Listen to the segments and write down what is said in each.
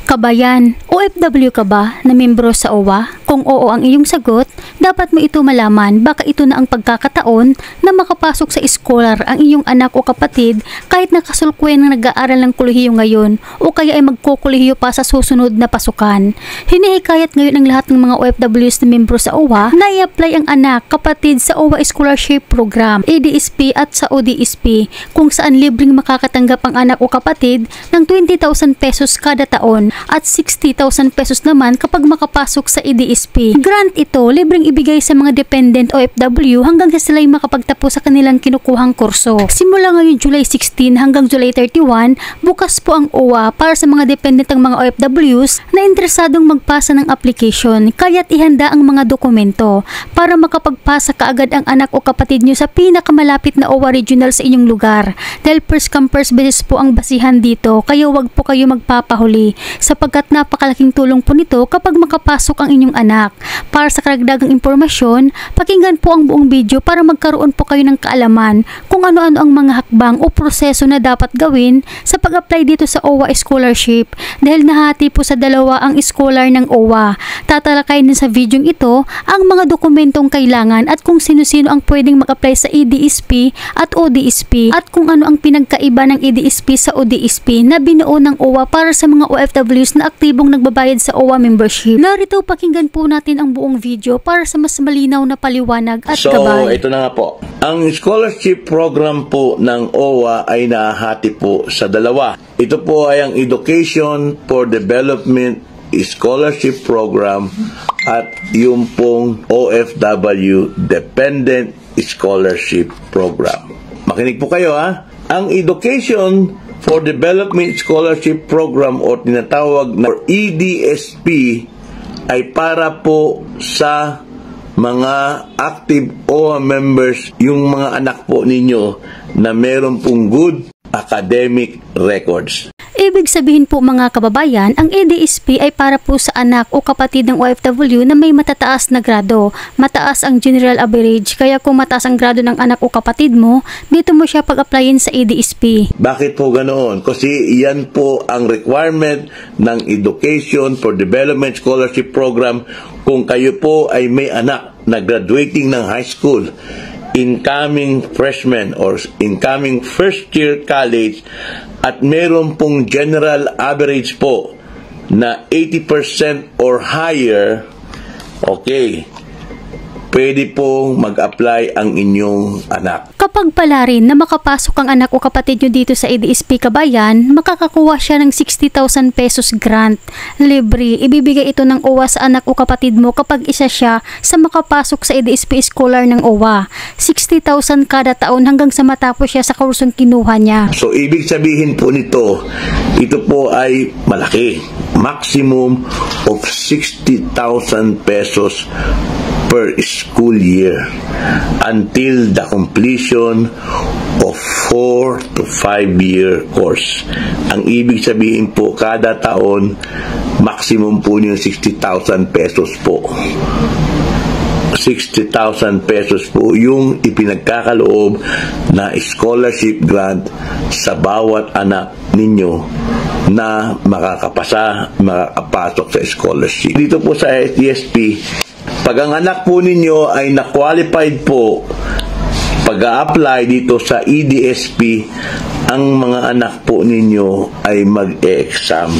Kabayan, OFW ka ba na membro sa OWA? Kung oo ang iyong sagot, dapat mo ito malaman, baka ito na ang pagkakataon na makapasok sa scholar ang iyong anak o kapatid kahit nakasulkuyan ng nag-aaral ng kolehiyo ngayon o kaya ay magkukolehiyo pa sa susunod na pasukan. Hinihikayat ngayon ang lahat ng mga OFWs na membro sa OWA na i-apply ang anak, kapatid sa OWA Scholarship Program, ADSP at sa ODSP, kung saan libreng makakatanggap ang anak o kapatid ng 20,000 pesos kada taon at 60,000 pesos naman kapag makapasok sa EDSP. Grant ito, libreng ibigay sa mga dependent OFW hanggang sa sila'y makapagtapos sa kanilang kinukuhang kurso. Simula ngayon July 16 hanggang July 31, bukas po ang OWA para sa mga dependent ng mga OFWs na interesadong magpasa ng application, kaya't ihanda ang mga dokumento para makapagpasa kaagad ang anak o kapatid nyo sa pinakamalapit na OWA regional sa inyong lugar. Dahil first come first basis po ang basihan dito, kaya wag po kayo magpapahuli sapagkat napakalaking tulong po nito kapag makapasok ang inyong anak. Para sa karagdagang impormasyon, pakinggan po ang buong video para magkaroon po kayo ng kaalaman kung ano-ano ang mga hakbang o proseso na dapat gawin sa pag-apply dito sa OWA Scholarship dahil nahati po sa dalawa ang scholar ng OWA. Tatalakayin din sa video ito ang mga dokumentong kailangan at kung sino-sino ang pwedeng mag-apply sa EDSP at ODSP at kung ano ang pinagkaiba ng EDSP sa ODSP na binuo ng OWA para sa mga OFWs na aktibong nagbabayad sa OWA membership. Narito, pakinggan po natin ang buong video para sa mas malinaw na paliwanag at gabay. So, ito na nga po. Ang scholarship program po ng OWA ay nahati po sa dalawa. Ito po ay ang Education for Development Scholarship Program at yung pong OFW Dependent Scholarship Program. Makinig po kayo ha. Ang Education for Development Scholarship Program o tinatawag na EDSP ay para po sa mga active OWA members, yung mga anak po ninyo na meron pong good academic records. Ibig sabihin po mga kababayan, ang EDSP ay para po sa anak o kapatid ng OFW na may matataas na grado. Mataas ang general average, kaya kung mataas ang grado ng anak o kapatid mo, dito mo siya pag-applyin sa EDSP. Bakit po ganoon? Kasi iyan po ang requirement ng Education for Development Scholarship Program kung kayo po ay may anak na graduating ng high school, incoming freshman or incoming first year college at meron pong general average po na 80% or higher, okay, pwede po mag-apply ang inyong anak. Kapag pala rin na makapasok ang anak o kapatid nyo dito sa EDSP Kabayan, makakakuha siya ng 60,000 pesos grant. Libre, ibibigay ito ng OWA sa anak o kapatid mo kapag isa siya sa makapasok sa EDSP Scholar ng OWA. 60,000 kada taon hanggang sa matapos siya sa kursong kinuha niya. So, ibig sabihin po nito, ito po ay malaki. Maximum of 60,000 pesos per school year until the completion of 4 to 5 year course. Ang ibig sabihin po, kada taon, maximum po yung 60,000 pesos po. 60,000 pesos po yung ipinagkakaloob na scholarship grant sa bawat anak ninyo na makakapasok sa scholarship. Dito po sa EDSP, pag ang anak po ninyo ay na-qualified po pag-a-apply dito sa EDSP, ang mga anak po ninyo ay mag-e-exam.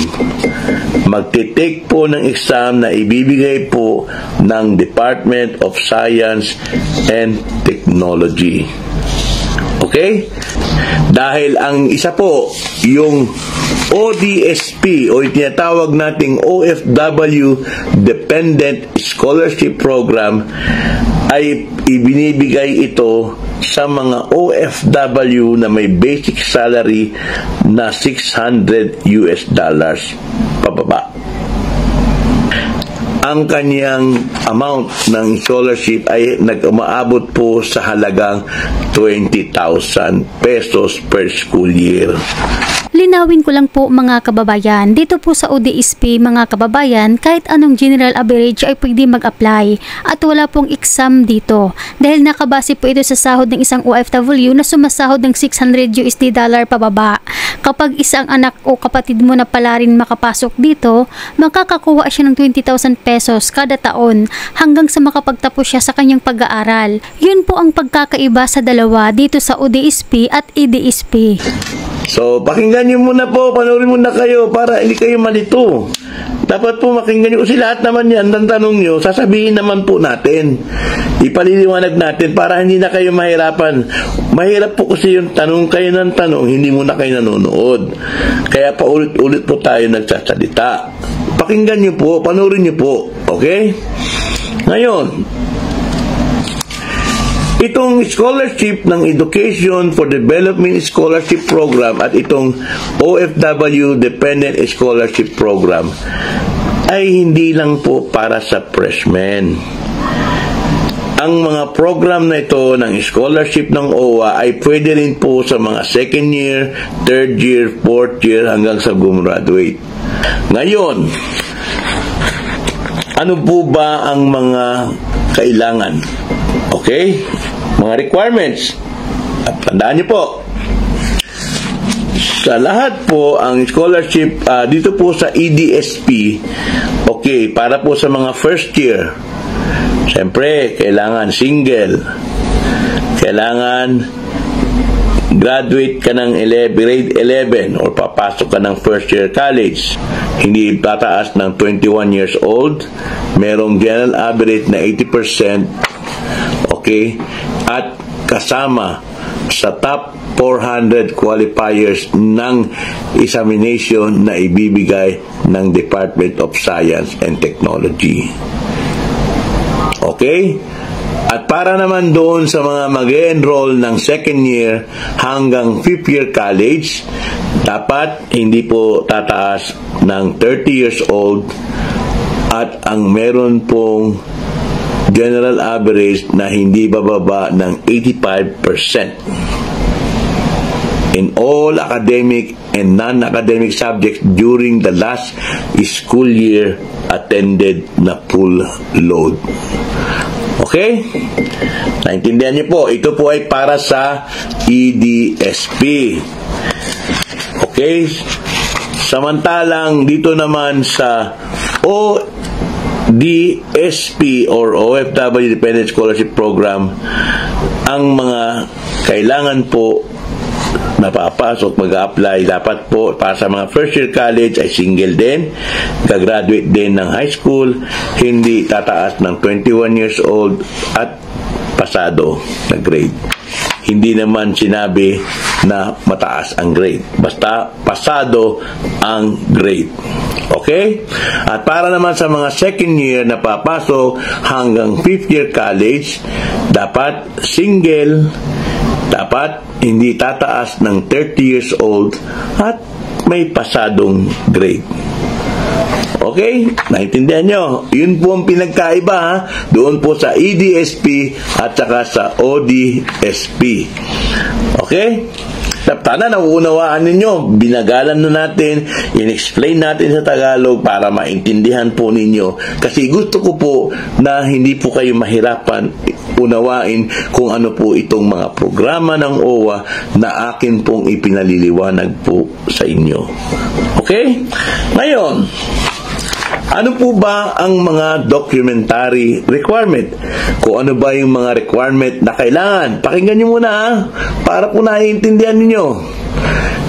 Magte-take po ng exam na ibibigay po ng Department of Science and Technology. Okay? Dahil ang isa po, yung ODSP o tinatawag nating OFW Dependent Scholarship Program ay ibinibigay ito sa mga OFW na may basic salary na $600 pababa. Ang kanyang amount ng scholarship ay nag-umaabot po sa halagang 20,000 pesos per school year. Linawin ko lang po mga kababayan, dito po sa ODSP mga kababayan, kahit anong general average ay pwede mag-apply at wala pong exam dito dahil nakabase po ito sa sahod ng isang OFW na sumasahod ng $600 pababa. Kapag isang anak o kapatid mo na pala rin makapasok dito, makakakuha siya ng 20,000 pesos kada taon hanggang sa makapagtapos siya sa kanyang pag-aaral. Yun po ang pagkakaiba sa dalawa dito sa ODSP at EDSP. So, pakinggan nyo muna po, panoorin muna kayo para hindi kayo malito. Dapat po makinggan nyo kasi lahat naman yan, ang tanong nyo, sasabihin naman po natin. Ipaliliwanag natin para hindi na kayo mahirapan. Mahirap po kasi yung tanong kayo ng tanong, hindi muna kayo nanonood. Kaya pa ulit-ulit po tayo nagsasalita. Pakinggan nyo po, panoorin nyo po, okay? Ngayon, itong scholarship ng Education for Development Scholarship Program at itong OFW Dependent Scholarship Program ay hindi lang po para sa freshmen. Ang mga program na ito ng scholarship ng OWA ay pwede rin po sa mga second year, third year, fourth year hanggang sa gumraduate. Ngayon, ano po ba ang mga kailangan? Okay? Mga requirements. At tandaan niyo po, sa lahat po, ang scholarship dito po sa EDSP, okay, para po sa mga first year, siyempre, kailangan single. Kailangan graduate ka ng grade 11 or papasok ka ng first year college. Hindi tataas ng 21 years old. Merong general average na 80%. Okay? At kasama sa top 400 qualifiers ng examination na ibibigay ng Department of Science and Technology. Okay? At para naman doon sa mga mag-enroll ng second year hanggang fifth year college, dapat hindi po tataas ng 30 years old at ang meron pong general average na hindi bababa ng 85% in all academic and non-academic subjects during the last school year attended na full load. Okay? Naintindihan niyo po, ito po ay para sa EDSP. Okay? Samantalang dito naman sa ODSP or OFW Dependent Scholarship Program, ang mga kailangan po na papasok, mag-apply, dapat po para sa mga first year college ay single din, gagraduate din ng high school, hindi tataas ng 21 years old at pasado na grade. Hindi naman sinabi na mataas ang grade, basta pasado ang grade. Okay? At para naman sa mga second year na papasok hanggang fifth year college, dapat single, dapat hindi tataas ng 30 years old at may pasadong grade. Okay? Naintindihan nyo? Yun po ang pinagkaiba, ha? Doon po sa EDSP at saka sa ODSP. Okay? Sana nauunawaan ninyo. Binagalan na natin, in-explain natin sa Tagalog para maintindihan po ninyo. Kasi gusto ko po na hindi po kayo mahirapan unawain kung ano po itong mga programa ng OWA na akin pong ipinaliliwanag po sa inyo. Okay? Ngayon, ano po ba ang mga documentary requirement? Kung ano ba yung mga requirement na kailangan? Pakinggan nyo muna, ha? Para po naiintindihan ninyo.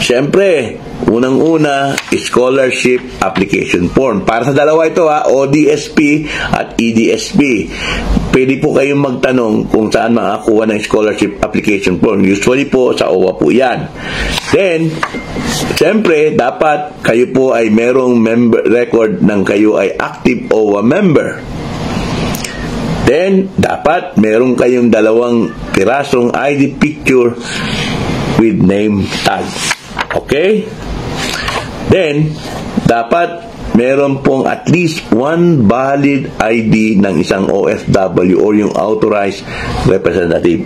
Siyempre, unang-una, scholarship application form. Para sa dalawa ito, ha? ODSP at EDSP. Pwede po kayong magtanong kung saan makakuha ng scholarship application form. Usually po, sa OWA po yan. Then, siyempre, dapat kayo po ay merong member record ng kayo ay active OWA member. Then, dapat meron kayong 2 pirasong ID picture with name tag. Okay? Then, dapat meron pong at least 1 valid ID ng isang OFW or yung authorized representative.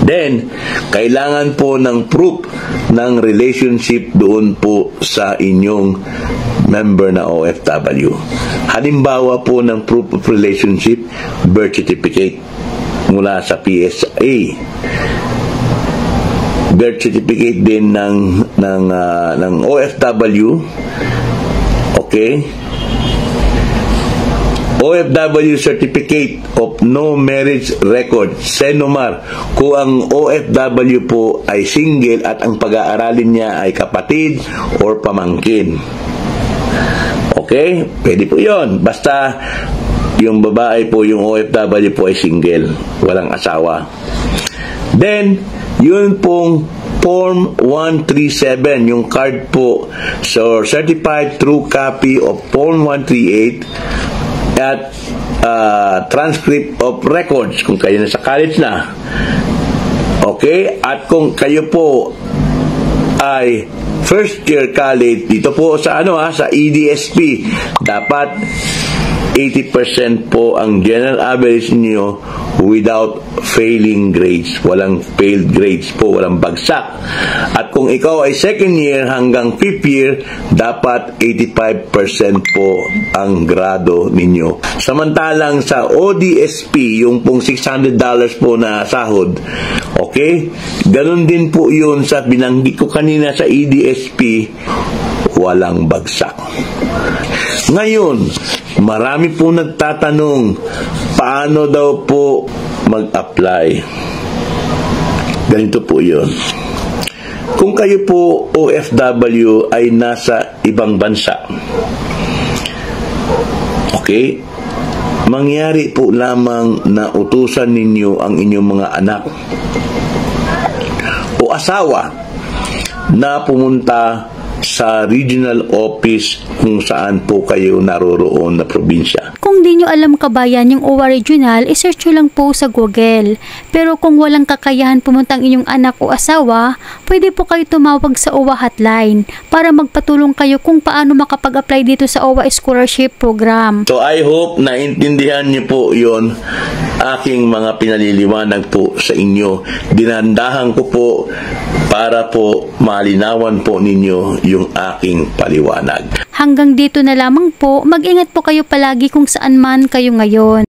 Then, kailangan po ng proof ng relationship doon po sa inyong member na OFW. Halimbawa po ng proof of relationship, birth certificate mula sa PSA. Birth certificate din ng OFW. Okay? OFW Certificate of No Marriage Record, SENOMAR, kung ang OFW po ay single at ang pag-aaralin niya ay kapatid or pamangkin. Okay? Pwede po yun. Basta yung babae po, yung OFW po ay single, walang asawa. Then, yun pong Form 137, yung card po, so certified true copy of Form 138 at transcript of records kung kayo nasa college na. Okay? At kung kayo po ay first year college, dito po sa sa EDSP, dapat 80% po ang general average niyo without failing grades. Walang failed grades po, walang bagsak. At kung ikaw ay second year hanggang fifth year, dapat 85% po ang grado ninyo. Samantalang sa ODSP, yung pong $600 po na sahod, okay? Ganun din po yun sa binanggit ko kanina sa EDSP, walang bagsak. Ngayon, marami po nagtatanong, paano daw po mag-apply? Ganito po yun. Kung kayo po OFW ay nasa ibang bansa, okay, mangyari po lamang na utusan ninyo ang inyong mga anak o asawa na pumunta sa regional office kung saan po kayo naroroon na probinsya. Kung di nyo alam kabayan yung OWA Regional, isearch nyo lang po sa Google. Pero kung walang kakayahan pumunta ang inyong anak o asawa, pwede po kayo tumawag sa OWA hotline para magpatulong kayo kung paano makapag-apply dito sa OWA Scholarship Program. So I hope na intindihan nyo po yon aking mga pinaliliwanag po sa inyo. Dinandahan ko po para po malinawan po ninyo yung aking paliwanag. Hanggang dito na lamang po, mag-ingat po kayo palagi kung saan man kayo ngayon.